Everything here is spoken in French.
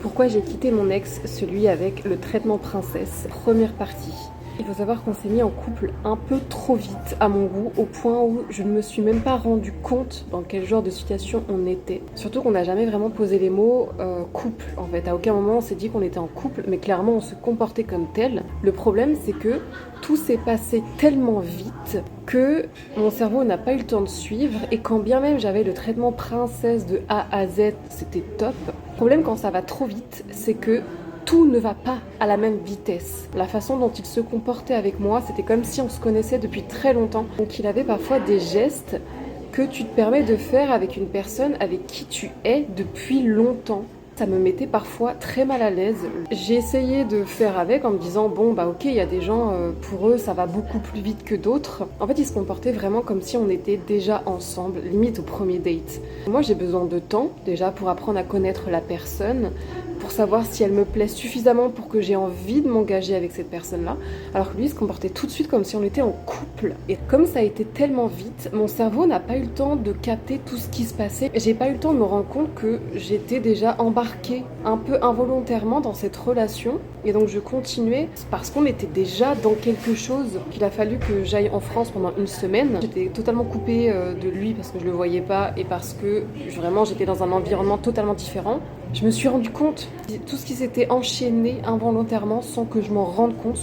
Pourquoi j'ai quitté mon ex, celui avec le traitement princesse, première partie. Il faut savoir qu'on s'est mis en couple un peu trop vite à mon goût, au point où je ne me suis même pas rendu compte dans quel genre de situation on était. Surtout qu'on n'a jamais vraiment posé les mots couple en fait. À aucun moment on s'est dit qu'on était en couple, mais clairement on se comportait comme tel. Le problème c'est que tout s'est passé tellement vite que mon cerveau n'a pas eu le temps de suivre, et quand bien même j'avais le traitement princesse de A à Z, c'était top. Le problème quand ça va trop vite, c'est que tout ne va pas à la même vitesse. La façon dont il se comportait avec moi, c'était comme si on se connaissait depuis très longtemps. Donc il avait parfois des gestes que tu te permets de faire avec une personne avec qui tu es depuis longtemps. Ça me mettait parfois très mal à l'aise. J'ai essayé de faire avec en me disant bon bah ok, il y a des gens pour eux ça va beaucoup plus vite que d'autres. En fait il se comportait vraiment comme si on était déjà ensemble, limite au premier date. Moi j'ai besoin de temps déjà pour apprendre à connaître la personne, pour savoir si elle me plaît suffisamment pour que j'ai envie de m'engager avec cette personne-là. Alors que lui il se comportait tout de suite comme si on était en couple. Et comme ça a été tellement vite, mon cerveau n'a pas eu le temps de capter tout ce qui se passait. J'ai pas eu le temps de me rendre compte que j'étais déjà embarquée un peu involontairement dans cette relation. Et donc je continuais parce qu'on était déjà dans quelque chose. Il a fallu que j'aille en France pendant une semaine. J'étais totalement coupée de lui parce que je le voyais pas et parce que vraiment j'étais dans un environnement totalement différent. Je me suis rendu compte de tout ce qui s'était enchaîné involontairement sans que je m'en rende compte.